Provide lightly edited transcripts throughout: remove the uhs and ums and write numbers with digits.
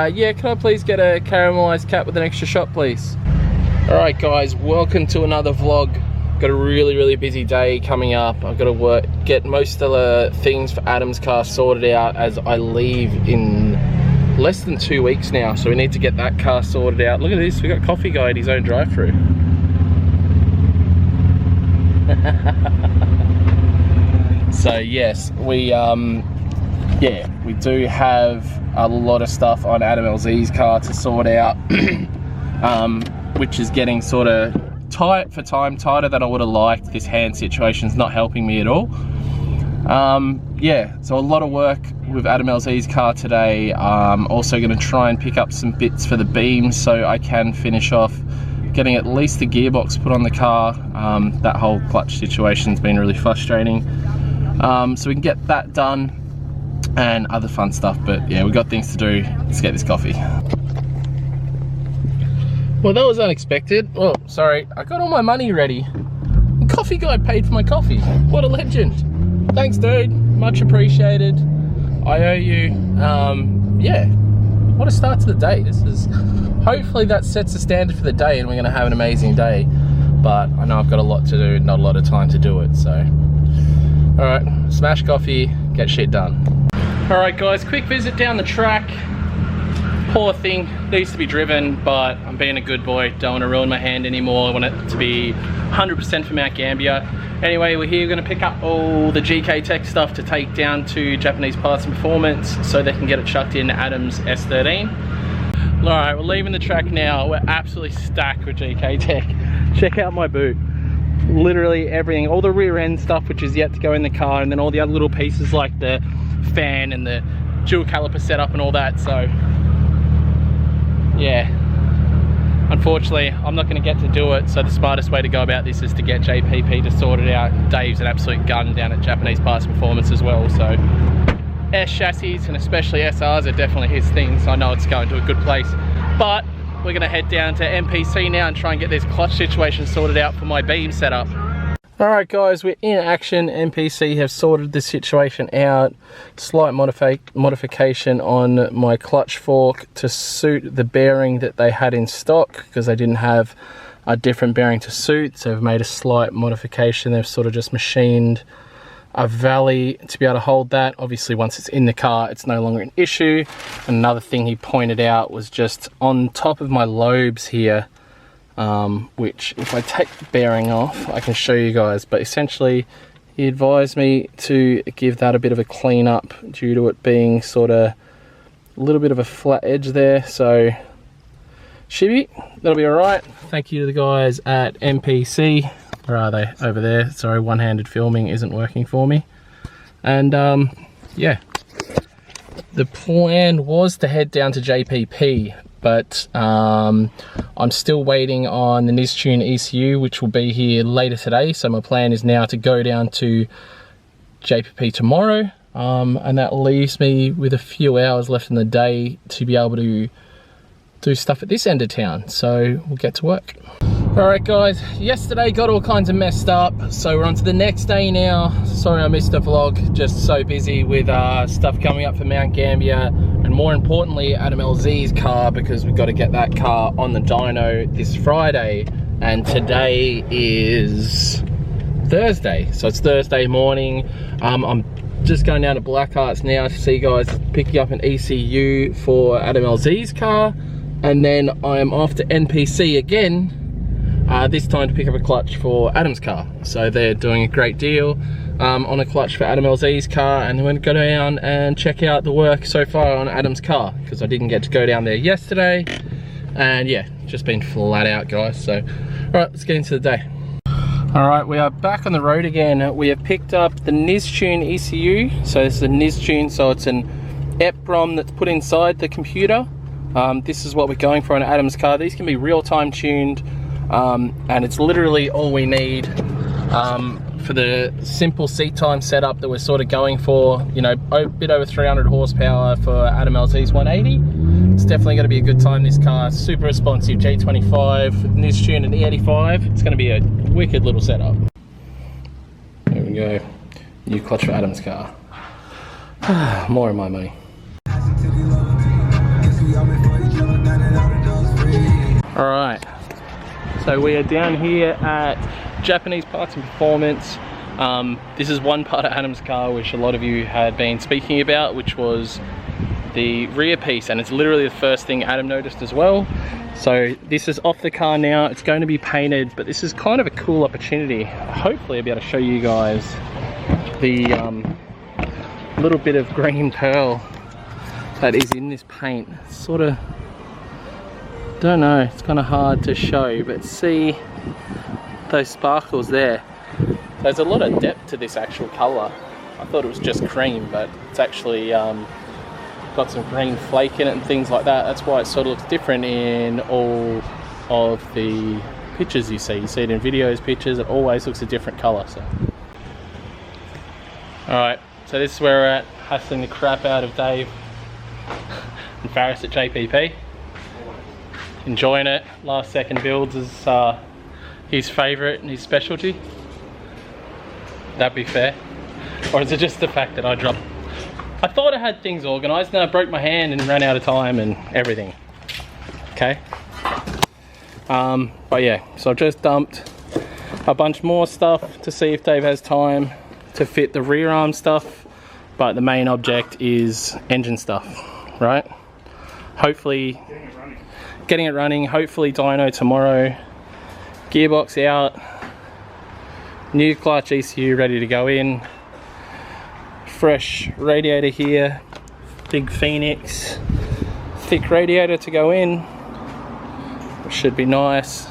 Yeah, can I please get a caramelized cap with an extra shot, please? Alright guys, welcome to another vlog. Got a really busy day coming up. I've got to get most of the things for Adam's car sorted out as I leave in less than 2 weeks now. So we need to get that car sorted out. Look at this, we got Coffee Guy at his own drive-through. So yes, we do have a lot of stuff on Adam LZ's car to sort out, which is getting sort of tight for time, tighter than I would have liked. This hand situation's not helping me at all. Yeah, so a lot of work with Adam LZ's car today. Also going to try and pick up some bits for the beams so I can finish off getting at least the gearbox put on the car. That whole clutch situation's been really frustrating. So we can get that done and other fun stuff, but yeah, we've got things to do. Let's get this coffee. Well, that was unexpected. Oh, sorry, I got all my money ready. The Coffee Guy paid for my coffee. What a legend. Thanks, dude, much appreciated. I owe you. Yeah, what a start to the day. This is, hopefully that sets the standard for the day and we're gonna have an amazing day, but I know I've got a lot to do, not a lot of time to do it, so. All right, smash coffee, get shit done. All right guys, quick visit down the track. Poor thing, needs to be driven, but I'm being a good boy. Don't want to ruin my hand anymore. I want it to be 100% for Mount Gambier. Anyway, we're here gonna pick up all the GK Tech stuff to take down to Japanese Parts and Performance so they can get it chucked in Adam's S13. All right, we're leaving the track now. We're absolutely stacked with GK Tech. Check out my boot. Literally everything, all the rear end stuff which is yet to go in the car, and then all the other little pieces like the fan and the dual caliper setup and all that. So yeah, unfortunately I'm not going to get to do it, so the smartest way to go about this is to get JPP to sort it out. Dave's an absolute gun down at Japanese Parts Performance as well, so S chassis and especially SRs are definitely his thing, so I know it's going to a good place. But we're going to head down to MPC now and try and get this clutch situation sorted out for my beam setup. Alright guys, we're in action. MPC have sorted the situation out. Slight modification on my clutch fork to suit the bearing that they had in stock, because they didn't have a different bearing to suit, so they've made a slight modification. They've sort of just machined a valley to be able to hold that. Obviously once it's in the car it's no longer an issue. Another thing he pointed out was just on top of my lobes here, which if I take the bearing off I can show you guys, but essentially he advised me to give that a bit of a clean up due to it being sort of a little bit of a flat edge there. So shibby, that'll be all right. Thank you to the guys at MPC. Where are they? Over there. Sorry, one-handed filming isn't working for me. And yeah, the plan was to head down to JPP, but I'm still waiting on the Nistune ECU, which will be here later today. So my plan is now to go down to JPP tomorrow, and that leaves me with a few hours left in the day to be able to do stuff at this end of town. So we'll get to work. Alright guys, yesterday got all kinds of messed up, so we're on to the next day now. Sorry I missed the vlog, just so busy with stuff coming up for Mount Gambier, and more importantly Adam LZ's car, because we've got to get that car on the dyno this Friday, and today is Thursday, so it's Thursday morning. I'm just going down to Black Arts now to see you guys picking up an ECU for Adam LZ's car, and then I'm off to NPC again, this time to pick up a clutch for Adam's car. So they're doing a great deal on a clutch for Adam LZ's car, and then we're going to go down and check out the work so far on Adam's car, because I didn't get to go down there yesterday, and yeah, just been flat out guys. So alright, let's get into the day. Alright, we are back on the road again. We have picked up the Nistune ECU. So this is a Nistune, so it's an EPROM that's put inside the computer. This is what we're going for on Adam's car. These can be real-time tuned, and it's literally all we need for the simple seat time setup that we're sort of going for. You know, a bit over 300 horsepower for Adam LZ's 180. It's definitely going to be a good time. This car, super responsive, G35, Nistune and E85. It's going to be a wicked little setup. There we go. New clutch for Adam's car. More of my money. Alright, so we are down here at Japanese Parts and Performance. This is one part of Adam's car which a lot of you had been speaking about, which was the rear piece, and it's literally the first thing Adam noticed as well. So this is off the car now, it's going to be painted, but this is kind of a cool opportunity. Hopefully I'll be able to show you guys the little bit of green pearl that is in this paint. It's sort of, don't know, it's kind of hard to show, but see those sparkles there. There's a lot of depth to this actual colour. I thought it was just cream, but it's actually got some green flake in it and things like that. That's why it sort of looks different in all of the pictures you see. You see it in videos, pictures, it always looks a different colour. So, alright, so this is where we're at, hassling the crap out of Dave and Faris at JPP. Enjoying it. Last second builds is his favourite and his specialty. That'd be fair. Or is it just the fact that I thought I had things organised, and I broke my hand and ran out of time and everything. Okay. But yeah, so I've just dumped a bunch more stuff to see if Dave has time to fit the rear arm stuff, but the main object is engine stuff, right? Hopefully getting it running, hopefully dyno tomorrow, gearbox out, new clutch ECU ready to go in, fresh radiator here, big Phoenix thick radiator to go in, which should be nice,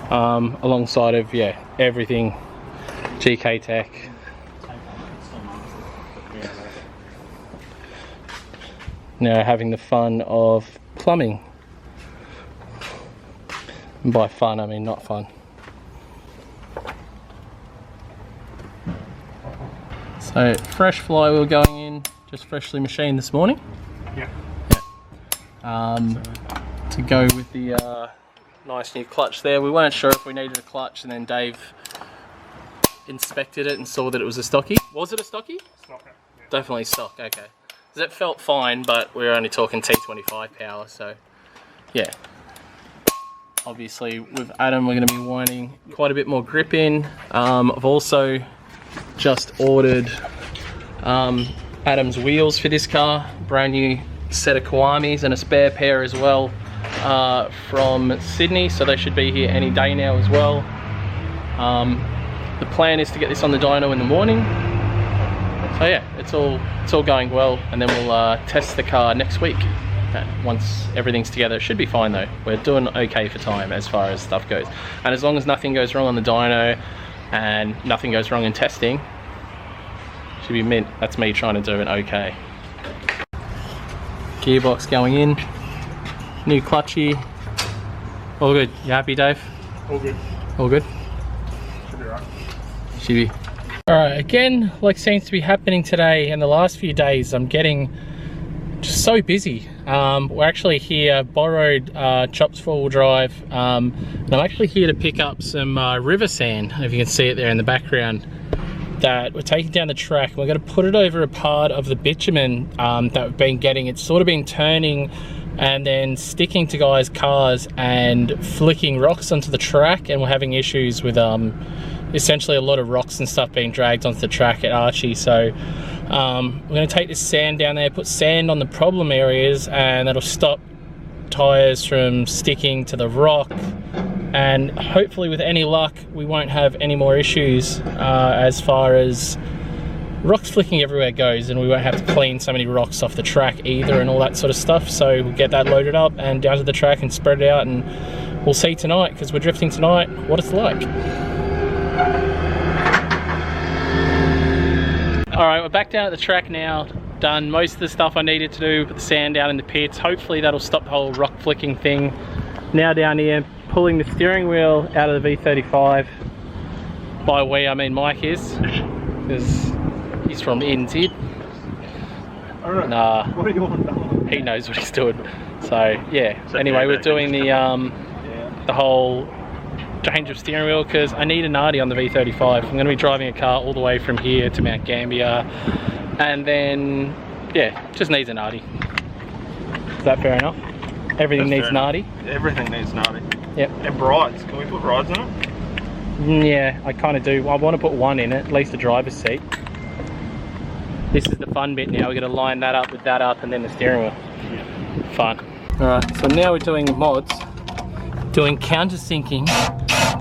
alongside of, yeah, everything GK Tech. Now having the fun of plumbing. And by fun I mean not fun. So fresh flywheel going in, just freshly machined this morning. Yeah. To go with the nice new clutch there. We weren't sure if we needed a clutch, and then Dave inspected it and saw that it was a stocky. Was it a stocky? Stock, yeah. Definitely stock, okay. Because it felt fine, but we were only talking T25 power, so yeah. Obviously with Adam we're going to be winding quite a bit more grip in. I've also just ordered Adam's wheels for this car, brand new set of Kiwamis and a spare pair as well from Sydney, so they should be here any day now as well. The plan is to get this on the dyno in the morning, so yeah, it's all going well, and then we'll test the car next week. Once everything's together, it should be fine though. We're doing okay for time as far as stuff goes, and as long as nothing goes wrong on the dyno and nothing goes wrong in testing, should be mint. That's me trying to do an okay. Gearbox going in, new clutchy, all good. You happy, Dave? All good. All good? Should be right. Should be. Alright, again, like seems to be happening today and the last few days, I'm getting just so busy. We're actually here, borrowed Chops 4-wheel drive, and I'm actually here to pick up some river sand, if you can see it there in the background, that we're taking down the track. We're going to put it over a part of the bitumen that we've been getting. It's sort of been turning and then sticking to guys' cars and flicking rocks onto the track, and we're having issues with essentially a lot of rocks and stuff being dragged onto the track at Archie. So we're going to take this sand down there, put sand on the problem areas, and that'll stop tyres from sticking to the rock, and hopefully with any luck we won't have any more issues as far as rocks flicking everywhere goes, and we won't have to clean so many rocks off the track either and all that sort of stuff. So we'll get that loaded up and down to the track and spread it out, and we'll see tonight, because we're drifting tonight, what it's like. Alright, we're back down at the track now, done most of the stuff I needed to do, put the sand down in the pits. Hopefully that'll stop the whole rock flicking thing. Now down here, pulling the steering wheel out of the V35. By we, I mean Mike is, because he's from NZ. Alright, nah, what do you want done? He knows what he's doing. So yeah, anyway, we're doing the whole change of steering wheel, because I need an Nardi on the V35. I'm going to be driving a car all the way from here to Mount Gambier, and then yeah, just needs an Nardi. Is that fair enough? Everything That's needs fair Nardi. Everything needs Nardi. Yep. And rides. Can we put rides in it? Yeah, I kind of do. I want to put one in it, at least the driver's seat. This is the fun bit now. We're going to line that up with that up and then the steering wheel. Yeah. Fun. Alright, so now we're doing mods. Doing countersinking,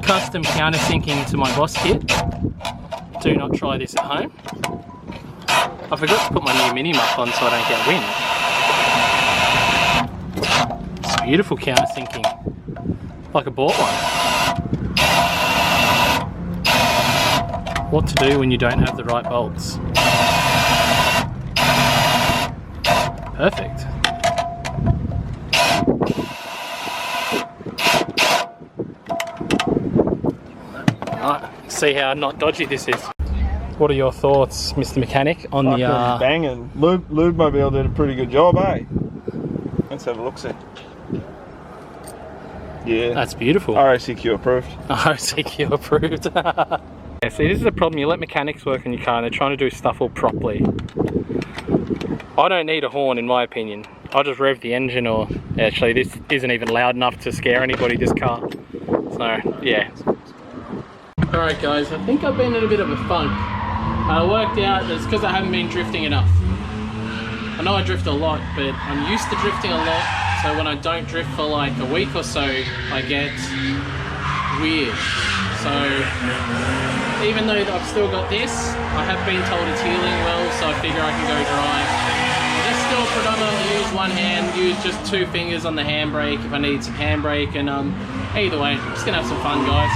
custom countersinking to my Boss kit. Do not try this at home. I forgot to put my new mini muff on so I don't get wind. It's beautiful countersinking. Like I bought one. What to do when you don't have the right bolts. Perfect. Alright, see how not dodgy this is. What are your thoughts, Mr. Mechanic, on the banging. Lube Mobile did a pretty good job, eh? Let's have a look, see. Yeah. That's beautiful. RACQ approved. RACQ approved. Yeah, see, this is the problem. You let mechanics work on your car and they're trying to do stuff all properly. I don't need a horn, in my opinion. I'll just rev the engine, or actually this isn't even loud enough to scare anybody, this car. So, yeah. Alright guys, I think I've been in a bit of a funk. I worked out that it's because I haven't been drifting enough. I know I drift a lot, but I'm used to drifting a lot, so when I don't drift for like a week or so, I get weird. So, even though I've still got this, I have been told it's healing well, so I figure I can go drive. I just still predominantly use one hand, use just 2 fingers on the handbrake if I need some handbrake, and either way, I'm just gonna have some fun, guys.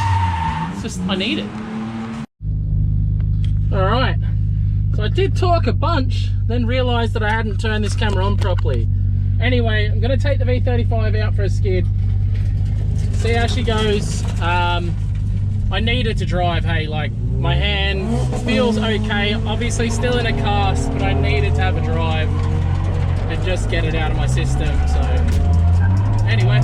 It's just, I need it. Alright, so I did talk a bunch, then realised that I hadn't turned this camera on properly. Anyway, I'm gonna take the V35 out for a skid, see how she goes. I need it to drive, hey, like my hand feels okay, obviously still in a cast, but I need it to have a drive and just get it out of my system, so anyway.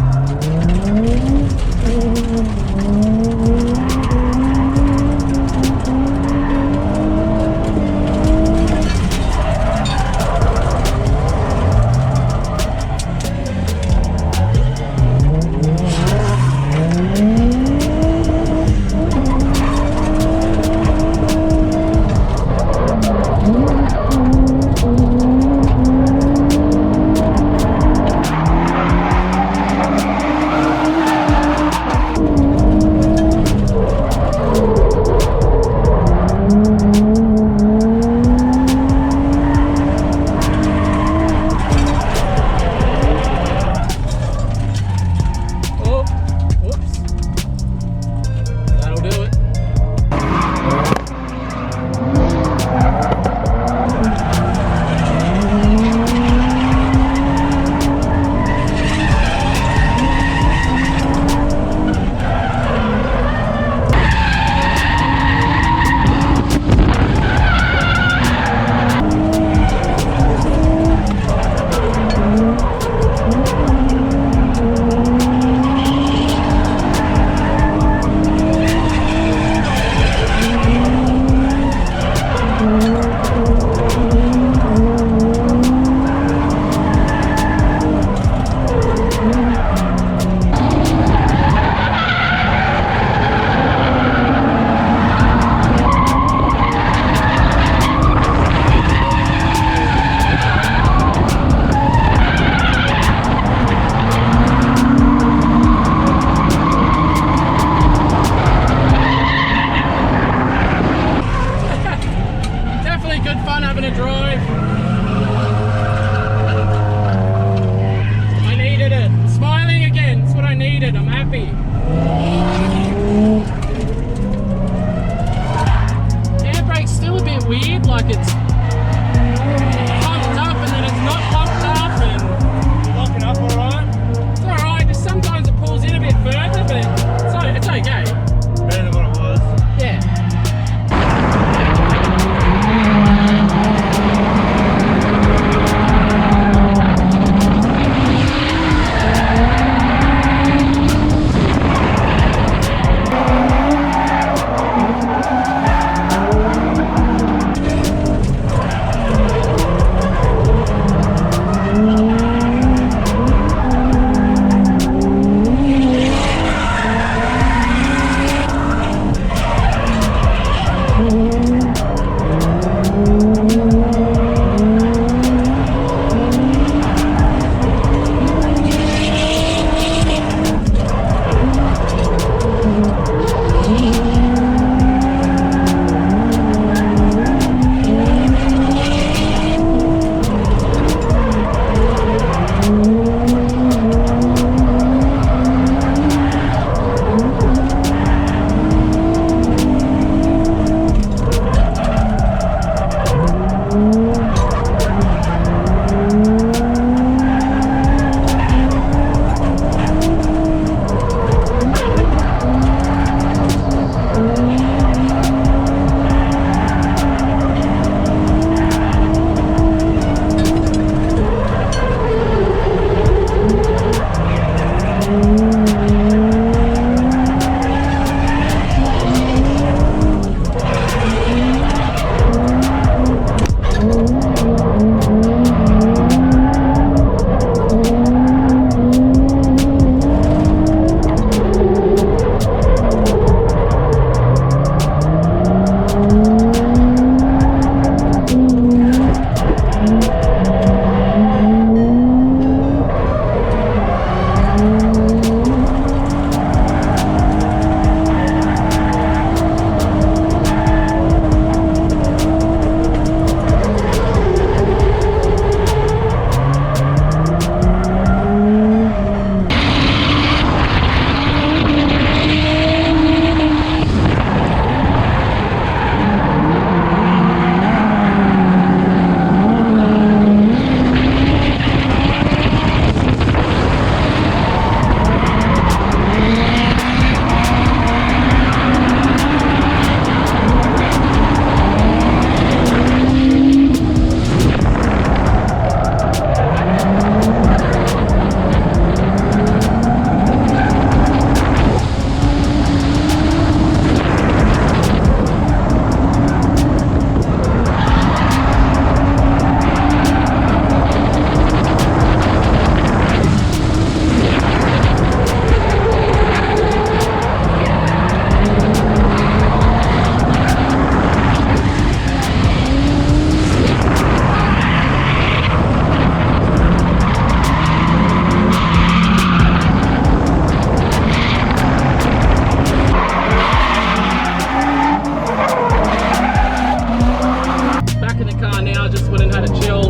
and had a chill.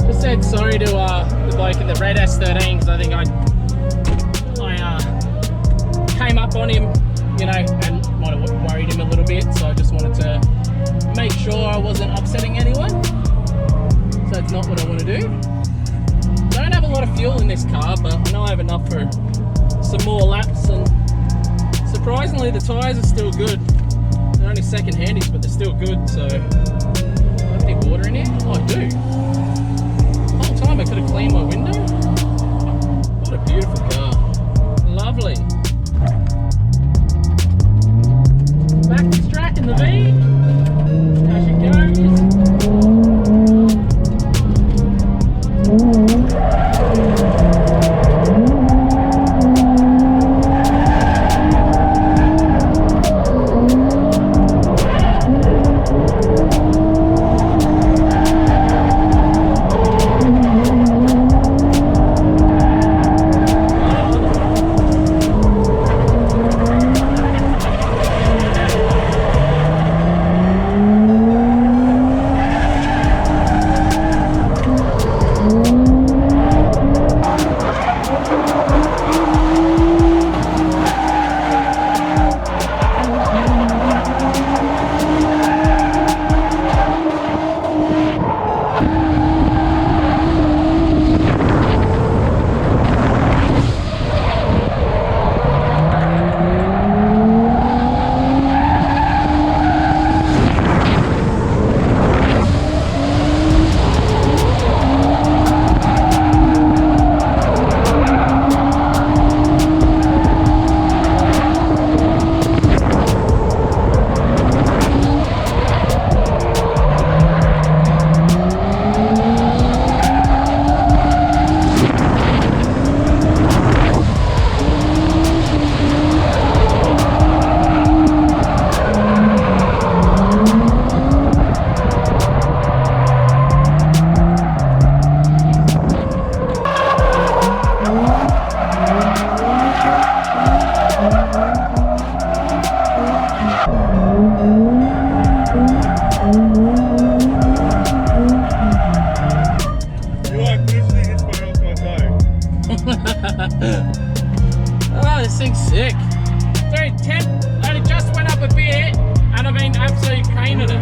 Just said sorry to the bloke in the red S13 because I think I came up on him, you know, and might have worried him a little bit. So I just wanted to make sure I wasn't upsetting anyone. So that's not what I want to do. Don't have a lot of fuel in this car, but I know I have enough for some more laps, and surprisingly the tyres are still good. They're only second handies, but they're still good. So do I have any water in here? Oh, I do. The whole time I could have cleaned my window. What a beautiful car. Lovely. Back to track in the V. How she goes. Oh, this thing's sick. Dude, temp only just went up a bit and I've been absolutely painted it.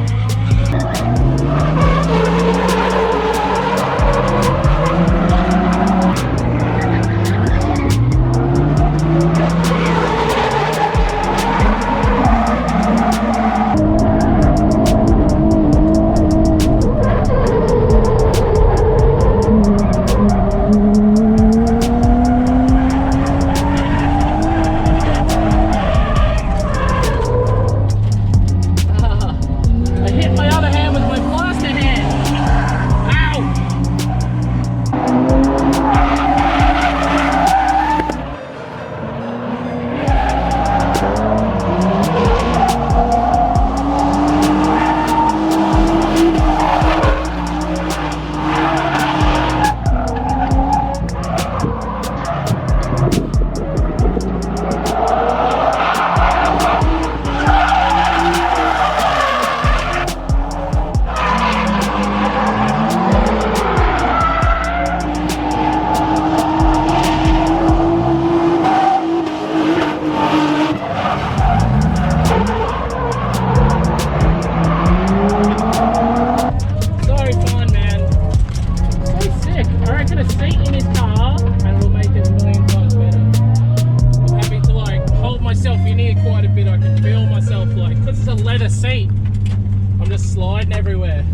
Sliding everywhere.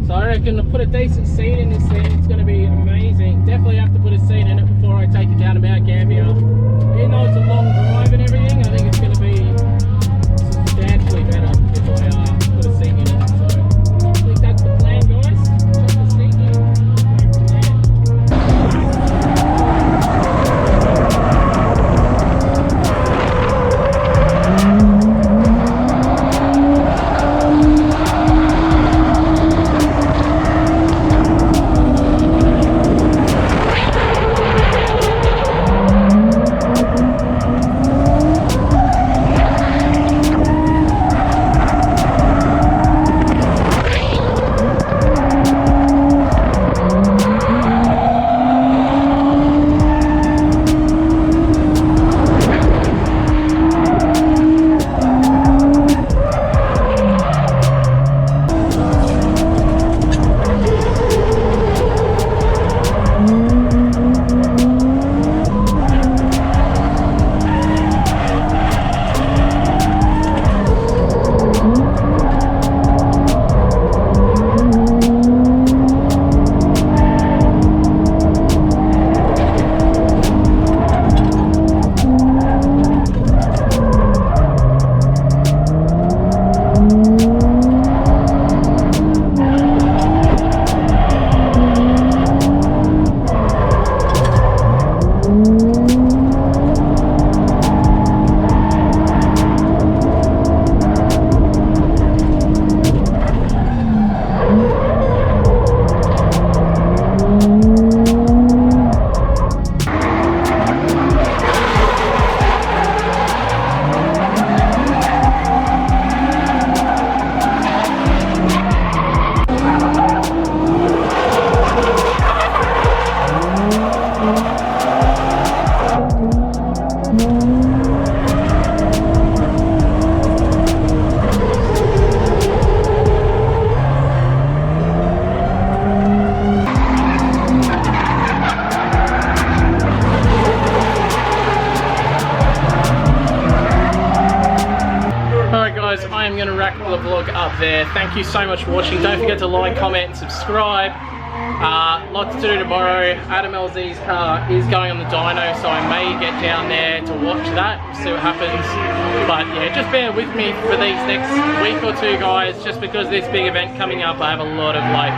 So I reckon to put a decent seat in this thing, it's going to be amazing. Definitely have to put a seat in it before I take it down to Mount Gambier. Even though it's a long drive and everything, I think it's going to be substantially better if I put a seat in it. So I think that's the plan, guys. Put the seat in, go from there. there. Thank you so much for watching. Don't forget to like, comment, and subscribe. Lots to do tomorrow. Adam LZ's car is going on the dyno, so I may get down there to watch that, see what happens. But yeah, just bear with me for these next week or two, guys, just because this big event coming up, I have a lot of like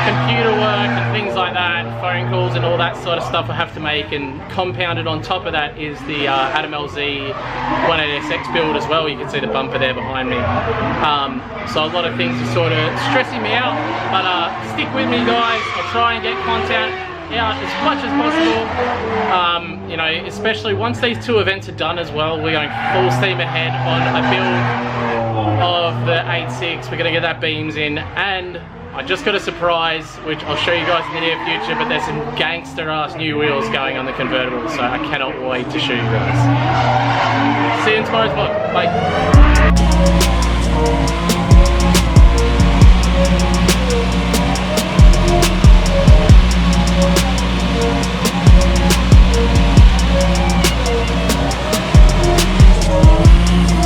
computer work and things like that, phone calls and all that sort of stuff I have to make, and compounded on top of that is the Adam LZ 180SX build as well. You can see the bumper there behind me. So a lot of things are sort of stressing me out, but stick with me, guys. I'll try and get content out as much as possible. You know, especially once these two events are done as well, we're going full steam ahead on a build of the 8.6. We're going to get that beams in, and I just got a surprise, which I'll show you guys in the near future, but there's some gangster ass new wheels going on the convertible, so I cannot wait to show you guys. See you in tomorrow's vlog. Bye.